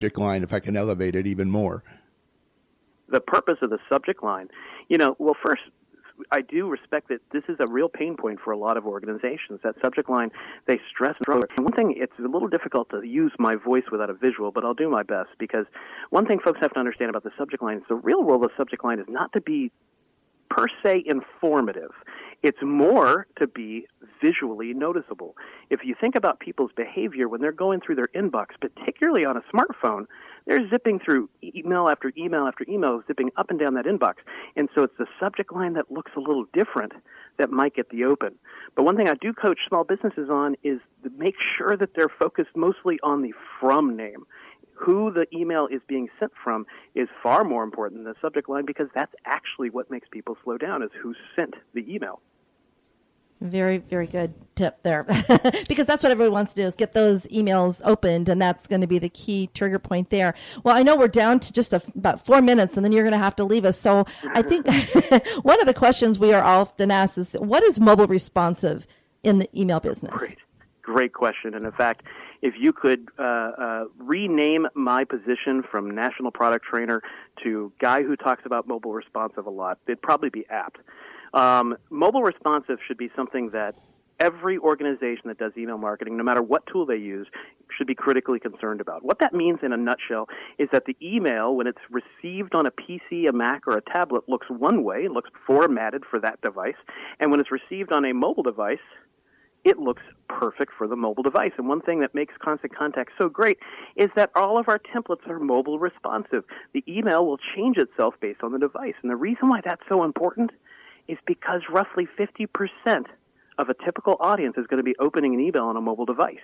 subject line, if I can elevate it even more? The purpose of the subject line, well, first, I do respect that this is a real pain point for a lot of organizations. That subject line, they stress and struggle. And one thing, it's a little difficult to use my voice without a visual, but I'll do my best, because one thing folks have to understand about the subject line is the real role of the subject line is not to be per se informative. It's more to be visually noticeable. If you think about people's behavior when they're going through their inbox, particularly on a smartphone, they're zipping through email after email after email, zipping up and down that inbox. And so it's the subject line that looks a little different that might get the open. But one thing I do coach small businesses on is to make sure that they're focused mostly on the from name. Who the email is being sent from is far more important than the subject line, because that's actually what makes people slow down, is who sent the email. Very, very good tip there. Because that's what everyone wants to do, is get those emails opened, and that's going to be the key trigger point there. Well, I know we're down to just about 4 minutes, and then you're going to have to leave us. So I think one of the questions we are often asked is, what is mobile responsive in the email business? Great question. And in fact, if you could rename my position from national product trainer to guy who talks about mobile responsive a lot, it'd probably be apt. Mobile responsive should be something that every organization that does email marketing, no matter what tool they use, should be critically concerned about. What that means in a nutshell is that the email, when it's received on a PC, a Mac, or a tablet, looks one way, it looks formatted for that device, and when it's received on a mobile device, it looks perfect for the mobile device. And one thing that makes Constant Contact so great is that all of our templates are mobile responsive. The email will change itself based on the device. And the reason why that's so important is because roughly 50% of a typical audience is going to be opening an email on a mobile device.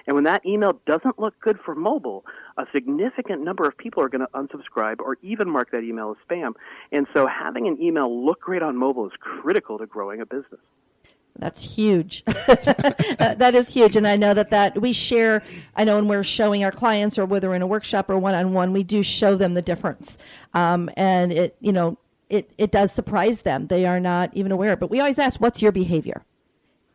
And when that email doesn't look good for mobile, a significant number of people are going to unsubscribe or even mark that email as spam. And so having an email look great on mobile is critical to growing a business. That's huge. That is huge. And I know that we share, I know when we're showing our clients, or whether in a workshop or one-on-one, we do show them the difference. And it does surprise them. They are not even aware. But we always ask, what's your behavior?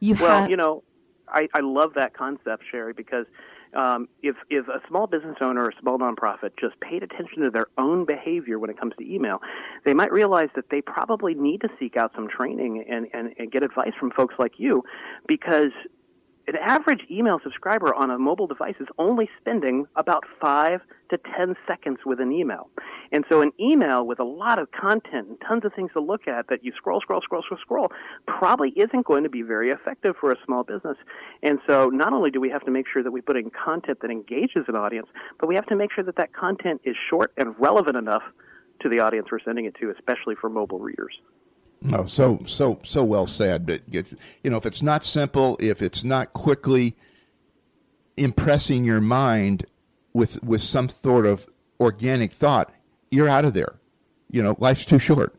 I love that concept, Sherry, because if a small business owner or a small nonprofit just paid attention to their own behavior when it comes to email, they might realize that they probably need to seek out some training and get advice from folks like you, because an average email subscriber on a mobile device is only spending about 5 to 10 seconds with an email. And so an email with a lot of content and tons of things to look at that you scroll probably isn't going to be very effective for a small business. And so not only do we have to make sure that we put in content that engages an audience, but we have to make sure that that content is short and relevant enough to the audience we're sending it to, especially for mobile readers. Oh, so well said. But if it's not simple, if it's not quickly impressing your mind with some sort of organic thought, you're out of there. Life's too short.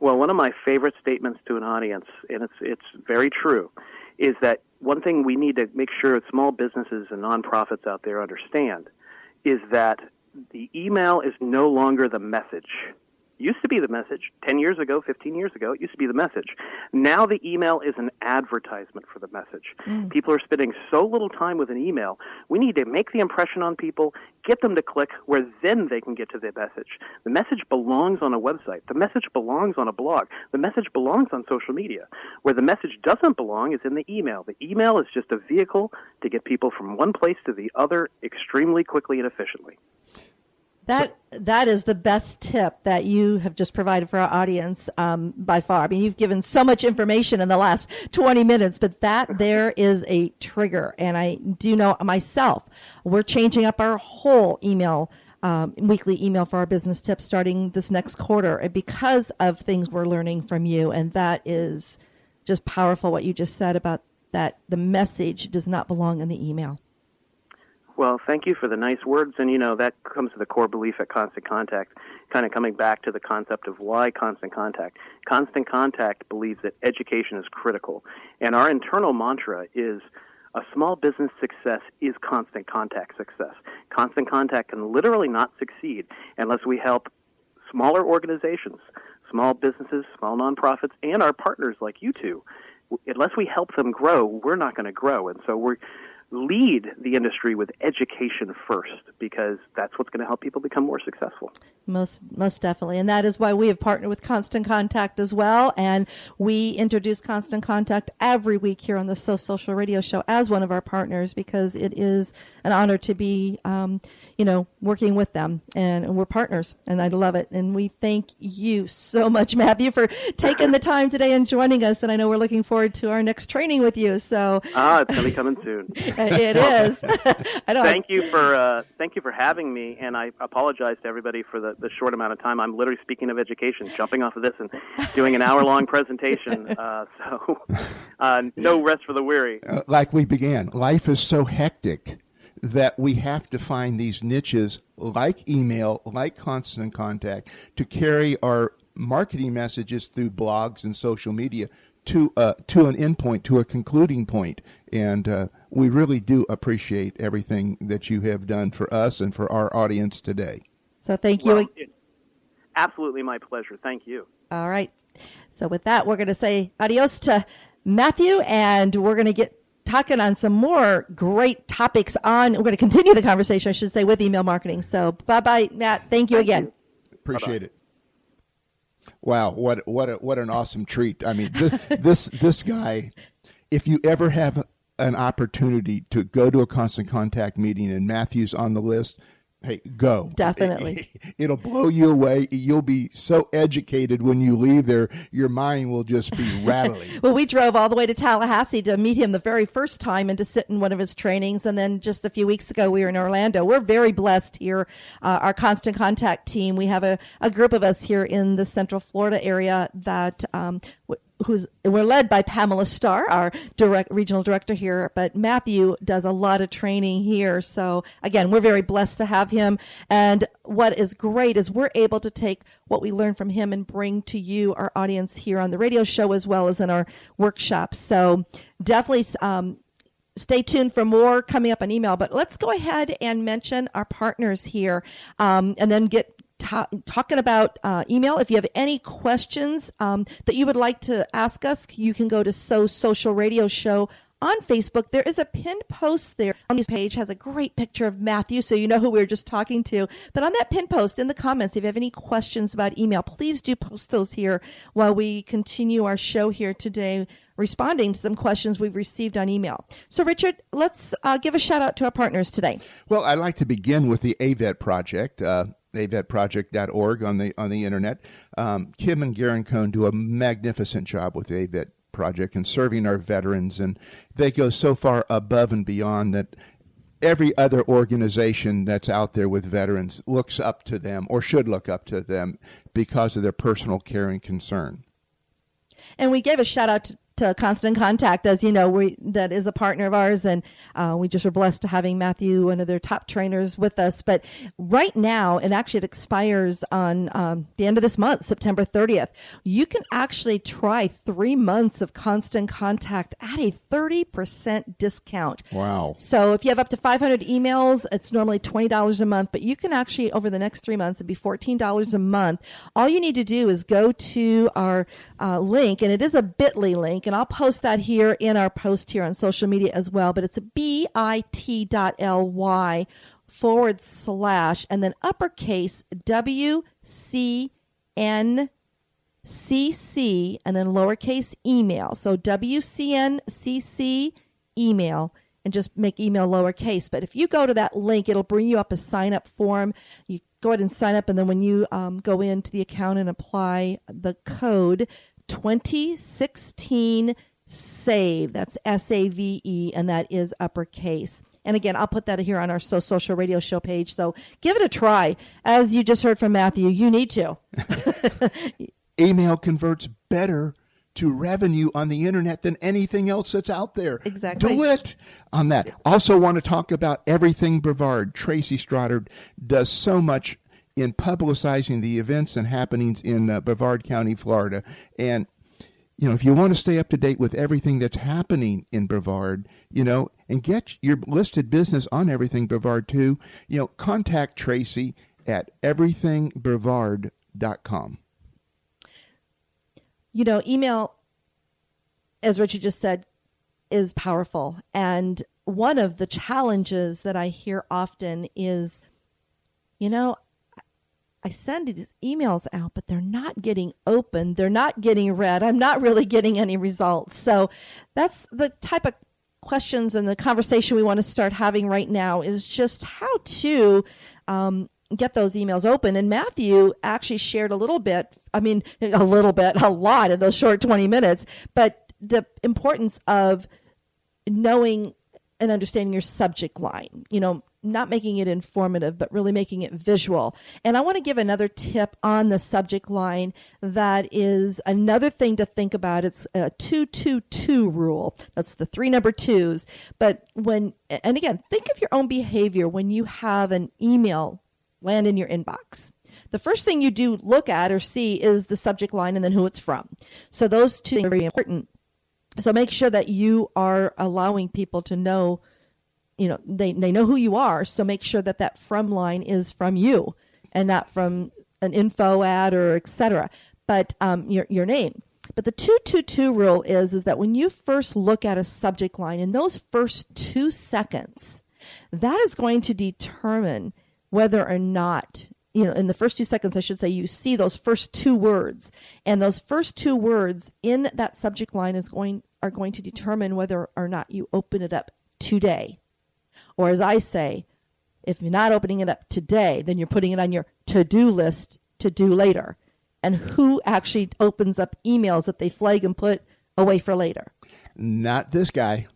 Well, one of my favorite statements to an audience, and it's very true, is that one thing we need to make sure small businesses and nonprofits out there understand is that the email is no longer the message. Used to be the message 10 years ago, 15 years ago, it used to be the message. Now the email is an advertisement for the message. People are spending so little time with an email. We need to make the impression on people, get them to click, where then they can get to the message. The message belongs on a website. The message belongs on a blog. The message belongs on social media. Where the message doesn't belong is in the email. The email is just a vehicle to get people from one place to the other extremely quickly and efficiently. That is the best tip that you have just provided for our audience by far. I mean, you've given so much information in the last 20 minutes, but that there is a trigger. And I do know myself, we're changing up our whole email, weekly email for our business tips starting this next quarter because of things we're learning from you. And that is just powerful, what you just said about that the message does not belong in the email. Well, thank you for the nice words. And, that comes to the core belief at Constant Contact, kind of coming back to the concept of why Constant Contact. Constant Contact believes that education is critical. And our internal mantra is a small business success is Constant Contact success. Constant Contact can literally not succeed unless we help smaller organizations, small businesses, small nonprofits, and our partners like you two. Unless we help them grow, we're not going to grow. And so lead the industry with education first, because that's what's going to help people become more successful. Most definitely. And that is why we have partnered with Constant Contact as well. And we introduce Constant Contact every week here on the So Social Radio Show as one of our partners, because it is an honor to be, working with them. And we're partners, and I love it. And we thank you so much, Matthew, for taking the time today and joining us. And I know we're looking forward to our next training with you. So it's going to be coming soon. It is. Thank you for having me, and I apologize to everybody for the short amount of time. I'm literally, speaking of education, jumping off of this and doing an hour-long presentation. No rest for the weary. Like we began, life is so hectic that we have to find these niches like email, like Constant Contact, to carry our marketing messages through blogs and social media to an endpoint, to a concluding point. And we really do appreciate everything that you have done for us and for our audience today. So thank you. Well, it's absolutely my pleasure. Thank you. All right. So with that, we're going to say adios to Matthew, and we're going to get talking on some more great topics we're going to continue the conversation, I should say, with email marketing. So bye-bye, Matt. Thank you again. Appreciate it. Wow, what an awesome treat. I mean, this guy, if you ever have an opportunity to go to a Constant Contact meeting and Matthew's on the list, hey, go. Definitely. It'll blow you away. You'll be so educated when you leave there. Your mind will just be rattling. Well, we drove all the way to Tallahassee to meet him the very first time and to sit in one of his trainings. And then just a few weeks ago, we were in Orlando. We're very blessed here. Our Constant Contact team, we have a group of us here in the Central Florida area that we're led by Pamela Starr, our regional director here, but Matthew does a lot of training here. So again, we're very blessed to have him. And what is great is we're able to take what we learn from him and bring to you, our audience here on the radio show, as well as in our workshops. So definitely stay tuned for more coming up on email. But let's go ahead and mention our partners here, and then get talking about email. If you have any questions that you would like to ask us, you can go to So Social Radio Show on Facebook. There is a pinned post there on this page, has a great picture of Matthew, so you know who we were just talking to. But on that pinned post in the comments, if you have any questions about email, please do post those here while we continue our show here today, responding to some questions we've received on email. So, Richard, let's give a shout out to our partners today. Well, I'd like to begin with the AVET Project. AVETproject.org on the internet. Kim and Garen Cohn do a magnificent job with the AVET Project and serving our veterans, and they go so far above and beyond that every other organization that's out there with veterans looks up to them, or should look up to them, because of their personal care and concern. And we gave a shout out to Constant Contact, as you know, that is a partner of ours, and we just were blessed to having Matthew, one of their top trainers, with us. But right now, and actually it expires on the end of this month, September 30th, you can actually try 3 months of Constant Contact at a 30% discount. Wow. So if you have up to 500 emails, it's normally $20 a month, but you can actually, over the next 3 months, it'd be $14 a month. All you need to do is go to our link, and it is a bit.ly link, and I'll post that here in our post here on social media as well, but it's a bit.ly / and then uppercase WCNCC and then lowercase email. So WCNCC email, and just make email lowercase. But if you go to that link, it'll bring you up a sign up form. You go ahead and sign up, and then when you go into the account and apply the code 2016 SAVE, that's SAVE, and that is uppercase. And again, I'll put that here on our So Social Radio Show page. So give it a try. As you just heard from Matthew, you need to. Email converts better to revenue on the internet than anything else that's out there. Exactly. Do it on that. Also want to talk about Everything Brevard. Tracy Stoddard does so much in publicizing the events and happenings in Brevard County, Florida. And, if you want to stay up to date with everything that's happening in Brevard, and get your listed business on Everything Brevard too, contact Tracy at everythingbrevard.com. Email, as Richard just said, is powerful. And one of the challenges that I hear often is, I send these emails out, but they're not getting opened. They're not getting read. I'm not really getting any results. So that's the type of questions and the conversation we want to start having right now, is just how to get those emails open. And Matthew actually shared a lot in those short 20 minutes, but the importance of knowing and understanding your subject line, not making it informative, but really making it visual. And I want to give another tip on the subject line that is another thing to think about. It's a 2-2-2 rule. That's the 3 number 2s. But and again, think of your own behavior when you have an email land in your inbox. The first thing you do look at or see is the subject line and then who it's from. So those two things are very important. So make sure that you are allowing people to know, they know who you are. So make sure that from line is from you and not from an info ad or et cetera, but your name. But the 2-2-2 rule is that when you first look at a subject line, in those first 2 seconds, that is going to determine whether or not, in the first 2 seconds, I should say, you see those first 2 words. And those first 2 words in that subject line are going to determine whether or not you open it up today. Or as I say, if you're not opening it up today, then you're putting it on your to-do list to do later. And who actually opens up emails that they flag and put away for later? Not this guy.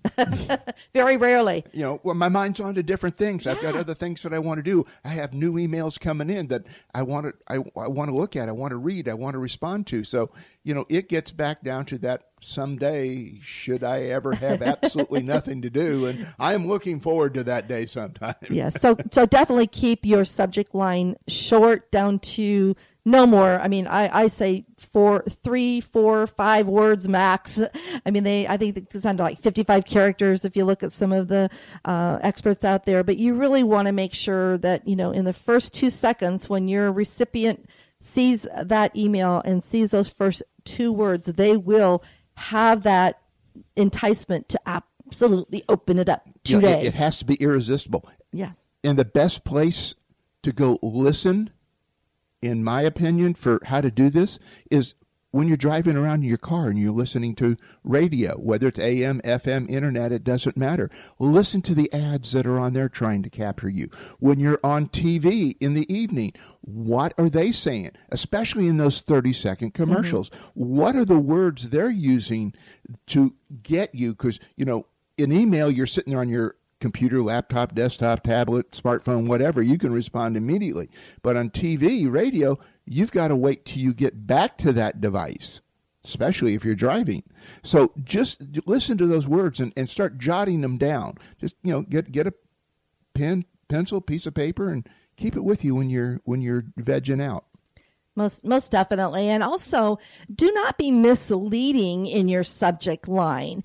Very rarely. My mind's on to different things. I've got other things that I want to do. I have new emails coming in that I want to look at. I want to read. I want to respond to. So, it gets back down to that someday, should I ever have absolutely nothing to do? And I am looking forward to that day sometime. Yes. So definitely keep your subject line short, down to no more. I mean, I say 3, 4, 5 words max. I mean, I think it's down to like 55 characters if you look at some of the experts out there. But you really want to make sure that, in the first 2 seconds, when your recipient sees that email and sees those first 2 words, they will have that enticement to absolutely open it up today. It has to be irresistible. Yes. And the best place to go listen, in my opinion, for how to do this is when you're driving around in your car and you're listening to radio, whether it's AM, FM, internet, it doesn't matter. Listen to the ads that are on there trying to capture you. When you're on TV in the evening, what are they saying? Especially in those 30-second commercials. Mm-hmm. What are the words they're using to get you? Because, in email, you're sitting there on your computer, laptop, desktop, tablet, smartphone, whatever, you can respond immediately. But on TV, radio, you've got to wait till you get back to that device, especially if you're driving. So just listen to those words and start jotting them down. Just, get a pen, pencil, piece of paper, and keep it with you when you're vegging out. Most definitely. And also, do not be misleading in your subject line.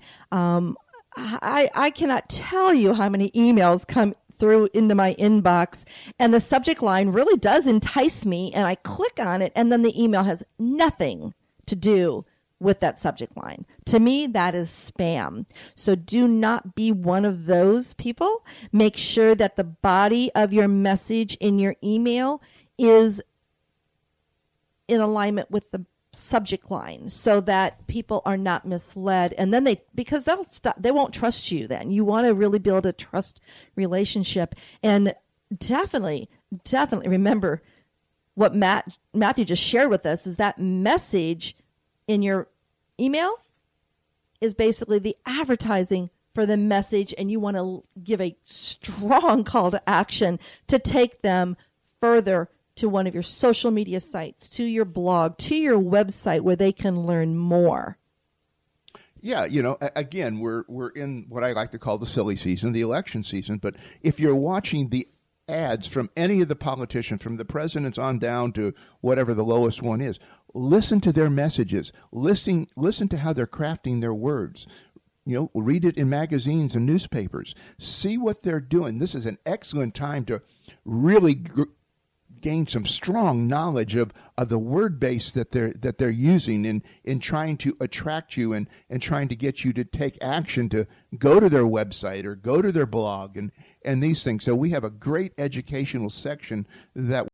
I cannot tell you how many emails come through into my inbox, and the subject line really does entice me, and I click on it, and then the email has nothing to do with that subject line. To me, that is spam. So do not be one of those people. Make sure that the body of your message in your email is in alignment with the subject line, so that people are not misled, and then because they won't trust you. Then you want to really build a trust relationship, and definitely remember what Matthew just shared with us, is that message in your email is basically the advertising for the message, and you want to give a strong call to action to take them further to one of your social media sites, to your blog, to your website, where they can learn more. Yeah, again, we're in what I like to call the silly season, the election season. But if you're watching the ads from any of the politicians, from the presidents on down to whatever the lowest one is, listen to their messages. Listen to how they're crafting their words. Read it in magazines and newspapers. See what they're doing. This is an excellent time to really gain some strong knowledge of the word base that they're using in trying to attract you and trying to get you to take action to go to their website or go to their blog and these things. So we have a great educational section that